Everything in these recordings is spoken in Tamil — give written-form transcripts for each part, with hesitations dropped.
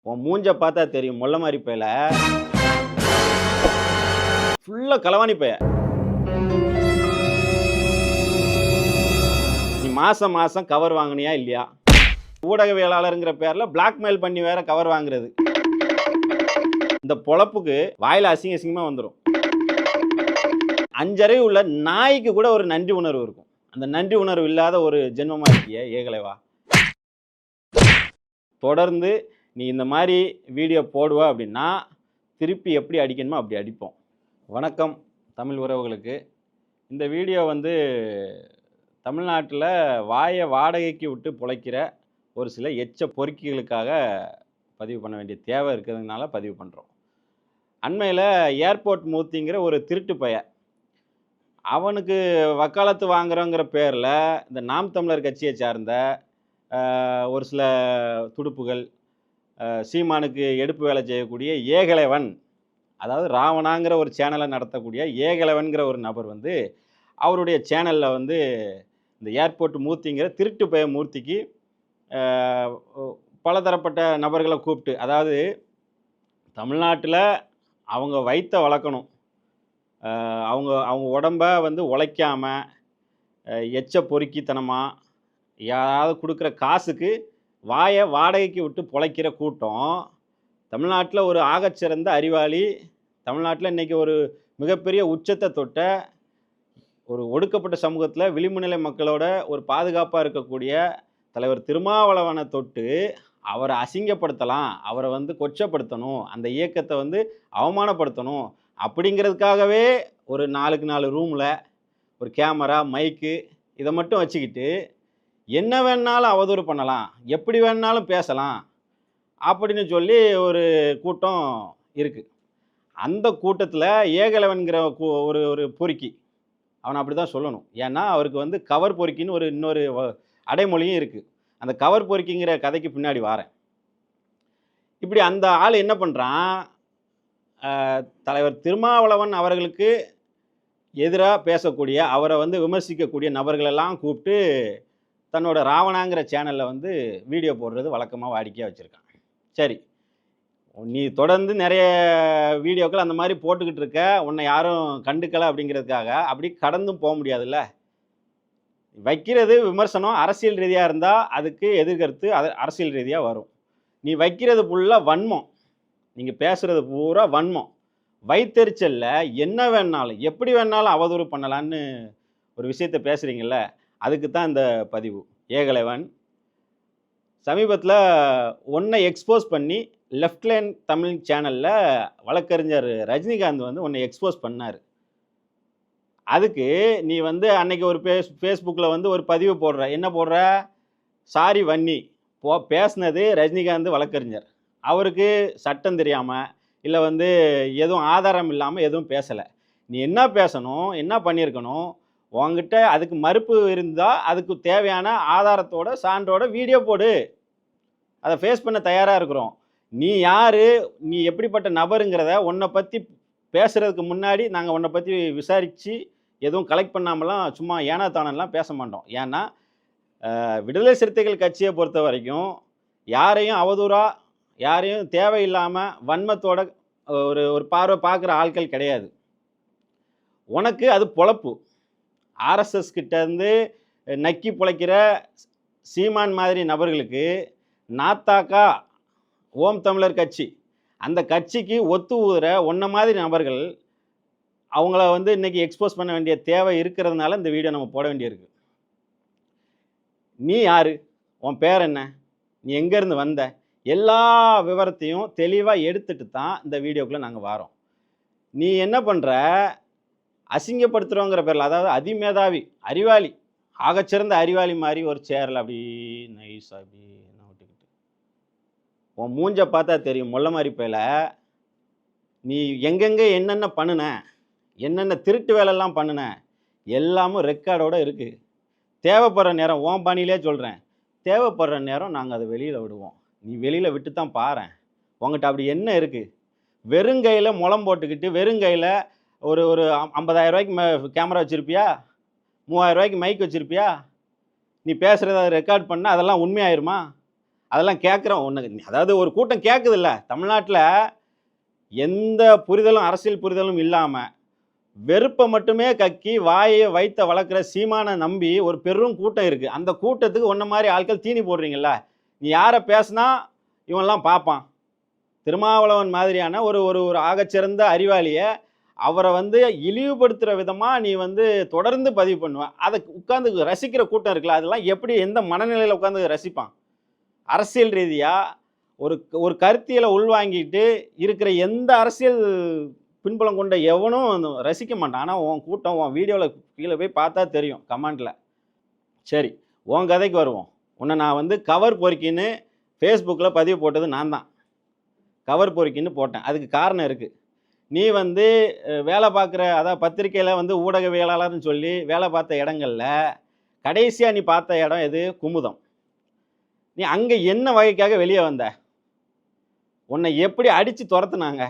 உன் மூஞ்ச பார்த்தா தெரியும். மொள்ள மாரி பயல. ஃபுல்லா களவாணி பய. நீ மாசம் மாசம் கவர் வாங்குனியா இல்லையா? ஊடகவியலாளர்ங்கிற பேர்ல பிளாக்மெயில் பண்ணி வேற கவர் வாங்குறது. இந்த பொழப்புக்கு வாயில அசிங்க அசிங்கமா வந்துரும். 5 அறிவு உள்ள நாய்க்கு கூட ஒரு நன்றி உணர்வு இருக்கும். அந்த நன்றி உணர்வு இல்லாத ஒரு ஜென்மமா இருக்கியே ஏகலைவா. தொடர்ந்து நீ இந்த மாரி வீடியோ போடுவ அப்படின்னா, திருப்பி எப்படி அடிக்கணுமோ அப்படி அடிப்போம். வணக்கம் தமிழ் உறவுகளுக்கு. இந்த வீடியோ வந்து தமிழ்நாட்டில வாய வாடகைக்கு விட்டு பொழைக்கிற ஒரு சில எச்ச பொறுக்கிகளுக்காக பதிவு பண்ண வேண்டிய தேவை இருக்கிறதுனால பதிவு பண்ணுறோம். அண்மையில் ஏர்போர்ட் மூர்த்திங்கிற ஒரு திருட்டு பய. அவனுக்கு வக்காலத்து வாங்குறோங்கிற பேரில் இந்த நாம் தமிழர் கட்சியை சார்ந்த ஒரு சில துடுப்புகள், சீமானுக்கு எடுப்பு வேலை செய்யக்கூடிய ஏகலைவன், அதாவது ராவணாங்கிற ஒரு சேனலை நடத்தக்கூடிய ஏகலைவன்கிற ஒரு நபர் வந்து அவருடைய சேனலில் வந்து இந்த ஏர்போர்ட் மூர்த்திங்கிற திருட்டு பய மூர்த்திக்கு பலதரப்பட்ட நபர்களை கூப்பிட்டு, அதாவது தமிழ்நாட்டில் அவங்க வயிற்ற வளர்க்கணும், அவங்க அவங்க உடம்ப வந்து உழைக்காமல் எச்ச பொறுக்கித்தனமாக யாராவது கொடுக்குற காசுக்கு வாயை வாடகைக்கு விட்டு பொழைக்கிற கூட்டம் தமிழ்நாட்டில் ஒரு ஆகச்சிறந்த அறிவாளி, தமிழ்நாட்டில் இன்றைக்கி ஒரு மிகப்பெரிய உச்சத்தை தொட்ட ஒரு ஒடுக்கப்பட்ட சமூகத்தில் விளிம்புநிலை மக்களோட ஒரு பாதுகாப்பாக இருக்கக்கூடிய தலைவர் திருமாவளவனை தொட்டு அவரை அசிங்கப்படுத்தலாம், அவரை வந்து கொச்சப்படுத்தணும், அந்த இயக்கத்தை வந்து அவமானப்படுத்தணும் அப்படிங்கிறதுக்காகவே ஒரு 4க்கு 4 ரூமில் ஒரு கேமரா, மைக்கு இதை மட்டும் வச்சுக்கிட்டு என்ன வேணாலும் அவதூறு பண்ணலாம், எப்படி வேணாலும் பேசலாம் அப்படின்னு சொல்லி ஒரு கூட்டம் இருக்குது. அந்த கூட்டத்தில் ஏகலைவன்கிற ஒரு ஒரு பொறுக்கி, அவனை அப்படி தான் சொல்லணும். ஏன்னா அவருக்கு வந்து கவர் பொறுக்கின்னு ஒரு இன்னொரு அடைமொழியும் இருக்குது. அந்த கவர் பொறுக்கிங்கிற கதைக்கு பின்னாடி வாரேன். இப்படி அந்த ஆள் என்ன பண்ணுறான், தலைவர் திருமாவளவன் அவர்களுக்கு எதிராக பேசக்கூடிய, அவரை வந்து விமர்சிக்கக்கூடிய நபர்களெல்லாம் கூப்பிட்டு தன்னோட ராவணாங்கிற சேனலில் வந்து வீடியோ போடுறது வழக்கமாக வாடிக்கையாக வச்சுருக்கான். சரி, நீ தொடர்ந்து நிறைய வீடியோக்கள் அந்த மாதிரி போட்டுக்கிட்டு இருக்க, உன்னை யாரும் கண்டுக்கலை அப்படிங்கிறதுக்காக அப்படி கடந்தும் போக முடியாதுல்ல. வைக்கிறது விமர்சனம் அரசியல் ரீதியாக இருந்தால் அதுக்கு எதிர்கருத்து அரசியல் ரீதியாக வரும். நீ வைக்கிறது ஃபுல்லாக வன்மம், நீங்கள் பேசுகிறது பூரா வன்மம், வைத்தெரிச்சலில் என்ன வேணாலும் எப்படி வேணாலும் அவதூறு பண்ணலான்னு ஒரு விஷயத்தை பேசுகிறீங்கள, அதுக்கு தான் இந்த பதிவு. ஏகலைவன் சமீபத்தில் ஒன்றை எக்ஸ்போஸ் பண்ணி லெஃப்ட் லைன் தமிழ் சேனலில் வழக்கறிஞர் ரஜினிகாந்த் வந்து ஒன்றை எக்ஸ்போஸ் பண்ணார். அதுக்கு நீ வந்து அன்னைக்கு ஒரு ஃபேஸ்புக்கில் வந்து ஒரு பதிவு போடுற, என்ன போடுற, சாரி வன்னி பேசுனது ரஜினிகாந்த் வழக்கறிஞர், அவருக்கு சட்டம் தெரியாமல் இல்லை வந்து எதுவும் ஆதாரம் இல்லாமல் எதுவும் பேசலை. நீ என்ன பேசணும், என்ன பண்ணியிருக்கணும், உங்ககிட்ட அதுக்கு மறுப்பு இருந்தால் அதுக்கு தேவையான ஆதாரத்தோட சான்றோட வீடியோ போடு, அதை ஃபேஸ் பண்ண தயாராக இருக்கிறோம். நீ யார், நீ எப்படிப்பட்ட நபருங்கிறத உன்னை பற்றி பேசுகிறதுக்கு முன்னாடி நாங்கள் உன்னை பற்றி விசாரித்து எதுவும் கலெக்ட் பண்ணாமலாம் சும்மா ஏனா தானெல்லாம் பேச மாட்டோம். ஏன்னா விடுதலை சிறுத்தைகள் கட்சியை பொறுத்த வரைக்கும் யாரையும் அவதூறாக, யாரையும் தேவையில்லாமல் வன்மத்தோட ஒரு ஒரு பார்வை பார்க்குற ஆட்கள் கிடையாது. உனக்கு அது பொழப்பு. ஆர்எஸ்எஸ் கிட்டேருந்து நக்கி பிழைக்கிற சீமான் மாதிரி நபர்களுக்கு நாத்தாக்கா ஓம் தமிழர் கட்சி, அந்த கட்சிக்கு ஒத்து ஊதுற உன்ன மாதிரி நபர்கள் அவங்கள வந்து இன்றைக்கி எக்ஸ்போஸ் பண்ண வேண்டிய தேவை இருக்கிறதுனால இந்த வீடியோ நம்ம போட வேண்டியிருக்கு. நீ யார், உன் பேர் என்ன, நீ எங்கேருந்து வந்த, எல்லா விவரத்தையும் தெளிவாக எடுத்துட்டு தான் இந்த வீடியோக்குள்ளே நாங்கள் வாரோம். நீ என்ன பண்ணுற, அசிங்கப்படுத்துகிறோங்கிற பேரில், அதாவது அதிமேதாவி அறிவாளி, ஆகச்சிறந்த அறிவாளி மாதிரி ஒரு சேரில் அப்படி நைஸாக அப்படி என்ன விட்டுக்கிட்டு உன் மூஞ்ச பார்த்தா தெரியும். மொள்ள மாதிரி பயல. நீ எங்கெங்கே என்னென்ன பண்ணுன, என்னென்ன திருட்டு வேலைலாம் பண்ணுன எல்லாமும் ரெக்கார்டோடு இருக்குது. தேவைப்படுற நேரம் உன் பணியிலே சொல்கிறேன், தேவைப்படுற நேரம் நாங்கள் அதை வெளியில் விடுவோம். நீ வெளியில் விட்டு தான் பாரேன், உங்கள்கிட்ட அப்படி என்ன இருக்குது. வெறுங்கையில் முளம் போட்டுக்கிட்டு வெறுங்கையில் ஒரு ஒரு 50,000 ரூபாய்க்கு கேமரா வச்சுருப்பியா, 3000 ரூபாய்க்கு மைக் வச்சுருப்பியா, நீ பேசுகிறத ரெக்கார்ட் பண்ணால் அதெல்லாம் உண்மையாயிருமா? அதெல்லாம் கேட்குறோம் ஒன்று. அதாவது ஒரு கூட்டம் கேட்குதுல்ல தமிழ்நாட்டில், எந்த புரிதலும் அரசியல் புரிதலும் இல்லாமல் வெறுப்பை மட்டுமே கக்கி வாயை வைத்த வளர்க்குற சீமானை நம்பி ஒரு பெரும் கூட்டம் இருக்குது. அந்த கூட்டத்துக்கு ஒன்றை மாதிரி ஆட்கள் தீனி போடுறீங்கல்ல. நீ யாரை பேசுனா இவன்லாம் பார்ப்பான். திருமாவளவன் மாதிரியான ஒரு ஒரு ஒரு ஆகச்சிறந்த அறிவாளியை அவரை வந்து இழிவுபடுத்துகிற விதமாக நீ வந்து தொடர்ந்து பதிவு பண்ணுவேன். அதை உட்காந்து ரசிக்கிற கூட்டம் இருக்குல்ல, அதெல்லாம் எப்படி எந்த மனநிலையில் உட்காந்து ரசிப்பான்? அரசியல் ரீதியாக ஒரு ஒரு கருத்தியலை உள்வாங்கிட்டு இருக்கிற எந்த அரசியல் பின்புலம் கொண்ட எவனும் ரசிக்க மாட்டான். ஆனால் உன் கூட்டம் உன் வீடியோவில் கீழே போய் பார்த்தா தெரியும் கமெண்டில். சரி, உன் கதைக்கு வருவோம். உன்னை நான் வந்து கவர் பொறுக்கின்னு ஃபேஸ்புக்கில் பதிவு போட்டது நான் தான். கவர் பொறுக்கின்னு போட்டேன். அதுக்கு காரணம் இருக்குது. நீ வந்து வேலை பார்க்குற, அதாவது பத்திரிக்கையில் வந்து ஊடகவியலாளர்னு சொல்லி வேலை பார்த்த இடங்களில் கடைசியாக நீ பார்த்த இடம் எது? குமுதம். நீ அங்கே என்ன வகைக்காக வெளியே வந்த? உன்னை எப்படி அடித்து துரத்துனாங்க?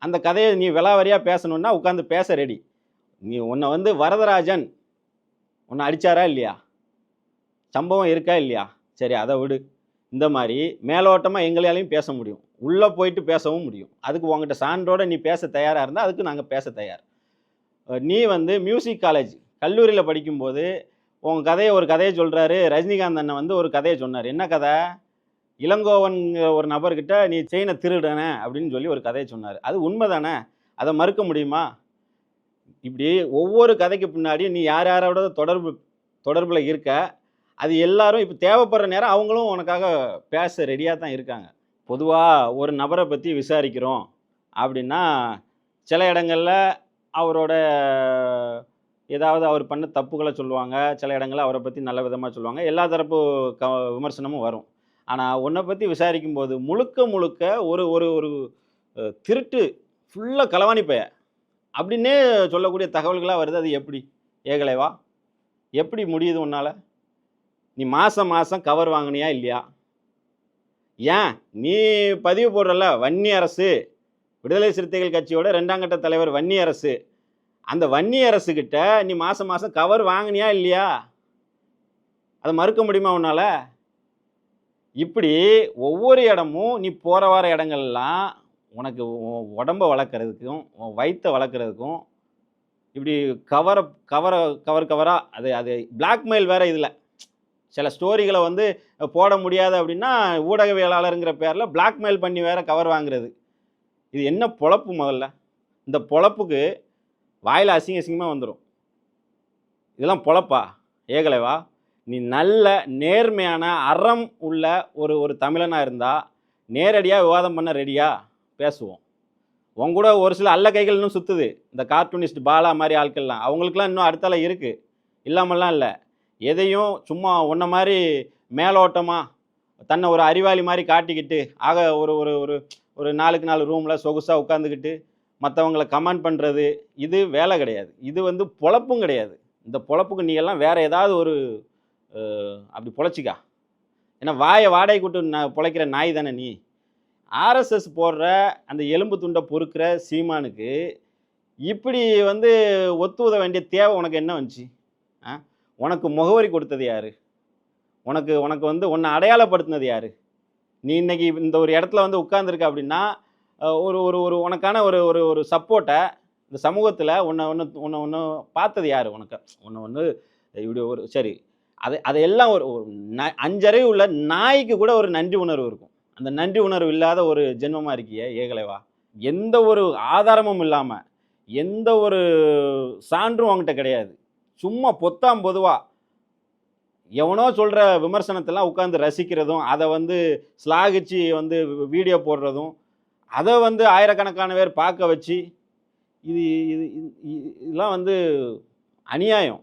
அந்த கதையை நீ விலாவரியாக பேசணுன்னா உட்காந்து பேச ரெடி. நீ உன்னை வந்து வரதராஜன் உன்னை அடித்தாரா இல்லையா? சம்பவம் இருக்கா இல்லையா? சரி, அதை விடு. இந்த மாதிரி மேலோட்டமாக எங்களாலையும் பேச முடியும், உள்ளே போயிட்டு பேசவும் முடியும். அதுக்கு உங்ககிட்ட சான்றோட நீ பேச தயாராக இருந்தால் அதுக்கு நாங்கள் பேச தயார். நீ வந்து மியூசிக் காலேஜ் கல்லூரியில் படிக்கும்போது உங்கள் கதையை ஒரு கதையை சொல்கிறாரு. ரஜினிகாந்த் அண்ணன் வந்து ஒரு கதையை சொன்னார். என்ன கதை? இளங்கோவன்கிற ஒரு நபர்கிட்ட நீ செயினை திருடன அப்படின்னு சொல்லி ஒரு கதையை சொன்னார். அது உண்மை தானே? அதை மறுக்க முடியுமா? இப்படி ஒவ்வொரு கதைக்கு பின்னாடி நீ யார் யாரோட தொடர்பில் இருக்க, அது எல்லாரும் இப்போ தேவைப்படுற நேரம் அவங்களும் உனக்காக பேச ரெடியாக தான் இருக்காங்க. பொதுவாக ஒரு நபரை பற்றி விசாரிக்கிறோம் அப்படின்னா சில இடங்களில் அவரோட ஏதாவது அவர் பண்ண தப்புகளை சொல்லுவாங்க, சில இடங்களில் அவரை பற்றி நல்ல விதமாக சொல்லுவாங்க. எல்லா தரப்பு விமர்சனமும் வரும். ஆனால் உன்னை பற்றி விசாரிக்கும்போது முழுக்க முழுக்க ஒரு ஒரு ஒரு திருட்டு ஃபுல்லாக களவாணி பைய அப்படின்னே சொல்லக்கூடிய தகவல்களாக வருது. அது எப்படி ஏகலைவா? எப்படி முடியுது உன்னால்? நீ மாதம் மாதம் கவர் வாங்கினியா இல்லையா? ஏன் நீ பதிவு போடுறல வன்னி அரசு, விடுதலை சிறுத்தைகள் கட்சியோட 2ஆம் கட்ட தலைவர் வன்னி அரசு, அந்த வன்னி அரசுக்கிட்ட நீ மாதம் மாதம் கவர் வாங்கினியா இல்லையா? அதை மறுக்க முடியுமா உன்னால்? இப்படி ஒவ்வொரு இடமும் நீ போகிற வர இடங்கள்லாம் உனக்கு உடம்பை வளர்க்குறதுக்கும் உன் வயிற்றை வளர்க்குறதுக்கும் இப்படி கவராக அது அது பிளாக்மெயில் வேறு. இதில் சில ஸ்டோரிகளை வந்து போட முடியாது அப்படின்னா ஊடகவியலாளருங்கிற பேரில் பிளாக்மெயில் பண்ணி வேற கவர் வாங்குறது. இது என்ன பொழப்பு? முதல்ல இந்த பொழப்புக்கு வாயில் அசிங்கமாக வந்துடும். இதெல்லாம் பொழப்பா ஏகலைவா? நீ நல்ல நேர்மையான அறம் உள்ள ஒரு தமிழனாக இருந்தால் நேரடியாக விவாதம் பண்ண ரெடியாக பேசுவோம். உங்க கூட ஒரு சில அல்ல கைகள் இன்னும் சுற்றுது. இந்த கார்ட்டூனிஸ்ட் பாலா மாதிரி ஆட்கள்லாம், அவங்களுக்குலாம் இன்னும் அடுத்தால இருக்குது, இல்லாமல்லாம் இல்லை. எதையும் சும்மா ஒன்றை மாதிரி மேலோட்டமாக தன்னை ஒரு அறிவாளி மாதிரி காட்டிக்கிட்டு ஒரு ஒரு ஒரு ஒரு 4x4 ரூமில் சொகுசாக உட்காந்துக்கிட்டு மற்றவங்களை கமெண்ட் பண்ணுறது, இது வேலை கிடையாது. இது வந்து பொழப்பும் கிடையாது. இந்த பொழப்புக்கு நீ எல்லாம் வேறு ஏதாவது ஒரு அப்படி பொழைச்சிக்கா. ஏன்னா வாயை வாடகை கூட்டு பொழைக்கிற நாய் தானே நீ. ஆர்எஸ்எஸ் போடுற அந்த எலும்பு துண்டை பொறுக்கிற சீமானுக்கு இப்படி வந்து ஒத்துவத வேண்டிய தேவை உனக்கு என்ன வந்துச்சு? உனக்கு முகவரி கொடுத்தது யார்? உனக்கு வந்து உன்னை அடையாளப்படுத்தினது யார்? நீ இன்னைக்கு இந்த ஒரு இடத்துல வந்து உட்கார்ந்துருக்க அப்படின்னா ஒரு ஒரு ஒரு உனக்கான ஒரு ஒரு ஒரு சப்போர்ட்டை இந்த சமூகத்தில் ஒன்று பார்த்தது யார்? உனக்கு ஒன்று இப்படி ஒரு சரி, அதையெல்லாம் ஒரு 5 அறிவு உள்ள நாய்க்கு கூட ஒரு நன்றி உணர்வு இருக்கும். அந்த நன்றி உணர்வு இல்லாத ஒரு ஜென்மமாக இருக்கிய ஏகலைவா. எந்த ஒரு ஆதாரமும் இல்லாமல் எந்த ஒரு சான்றும் அவங்ககிட்ட கிடையாது. சும்மா பொத்தாம் பொதுவாக எவனோ சொல்கிற விமர்சனத்தெல்லாம் உட்காந்து ரசிக்கிறதும், அதை வந்து ஸ்லாகிச்சு வந்து வீடியோ போடுறதும், அதை வந்து ஆயிரக்கணக்கான பேர் பார்க்க வச்சு இது இது இதெல்லாம் வந்து அநியாயம்.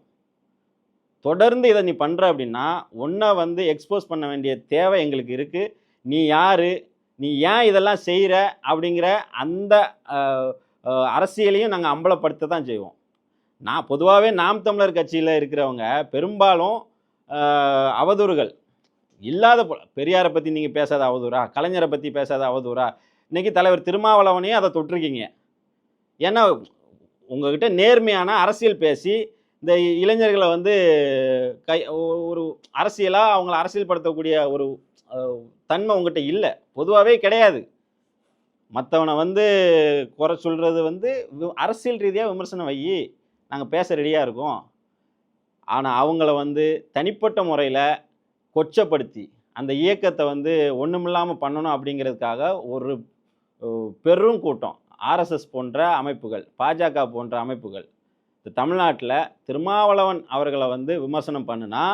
தொடர்ந்து இதை நீ பண்ணுற அப்படின்னா உன்னை வந்து எக்ஸ்போஸ் பண்ண வேண்டிய தேவை எங்களுக்கு இருக்குது. நீ யார், நீ ஏன் இதெல்லாம் செய்கிற அப்படிங்கிற அந்த அரசியலையும் நாங்கள் அம்பலப்படுத்த தான் செய்வோம். நான் பொதுவாகவே நாம் தமிழர் கட்சியில் இருக்கிறவங்க பெரும்பாலும் அவதூறுகள் இல்லாத பெரியாரை பற்றி நீங்கள் பேசாத அவதூறா, கலைஞரை பற்றி பேசாத அவதூறா, இன்றைக்கி தலைவர் திருமாவளவனையும் அதை தொட்டிருக்கீங்க. ஏன்னா உங்கள்கிட்ட நேர்மையான அரசியல் பேசி இந்த இளைஞர்களை வந்து ஒரு அரசியலாக அவங்கள அரசியல்படுத்தக்கூடிய ஒரு தன்மை உங்ககிட்ட இல்லை, பொதுவாகவே கிடையாது. மற்றவனை வந்து குறை சொல்கிறது வந்து அரசியல் ரீதியாக விமர்சனம் வை, நாங்கள் பேச ரெடியாக இருக்கோம். ஆனால் அவங்கள வந்து தனிப்பட்ட முறையில் கொச்சப்படுத்தி அந்த இயக்கத்தை வந்து ஒன்றுமில்லாமல் பண்ணணும் அப்படிங்கிறதுக்காக ஒரு பெரும் கூட்டம், ஆர்எஸ்எஸ் போன்ற அமைப்புகள், பாஜக போன்ற அமைப்புகள் தமிழ்நாட்டில் திருமாவளவன் அவர்களை வந்து விமர்சனம் பண்ணுனா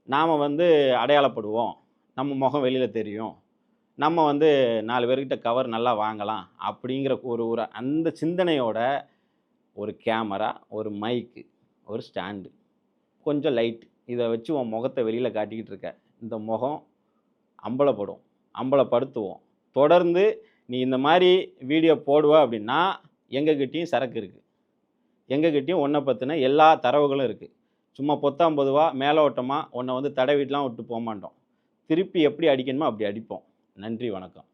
நாம் வந்து அடையாளப்படுவோம், நம்ம முகம் வெளியில் தெரியும், நம்ம வந்து 4 பேர்கிட்ட கவர் நல்லா வாங்கலாம் அப்படிங்கிற ஒரு ஒரு அந்த சிந்தனையோட ஒரு கேமரா, ஒரு மைக்கு, ஒரு ஸ்டாண்டு, கொஞ்சம் லைட், இதை வச்சு உன் முகத்தை வெளியில் காட்டிக்கிட்டு இருக்க. இந்த முகம் அம்பலப்படும், அம்பலப்படுத்துவோம். தொடர்ந்து நீ இந்த மாதிரி வீடியோ போடுவ அப்படின்னா எங்ககிட்டயும் சரக்கு இருக்குது, எங்ககிட்டயும் உன்னை பற்றின எல்லா தரவுகளும் இருக்குது. சும்மா பொத்தாம் பொதுவாக மேலோட்டமாக உன்னை வந்து தடவிட்டுலாம் விட்டு போக மாட்டோம். திருப்பி எப்படி அடிக்கணுமோ அப்படி அடிப்போம். நன்றி, வணக்கம்.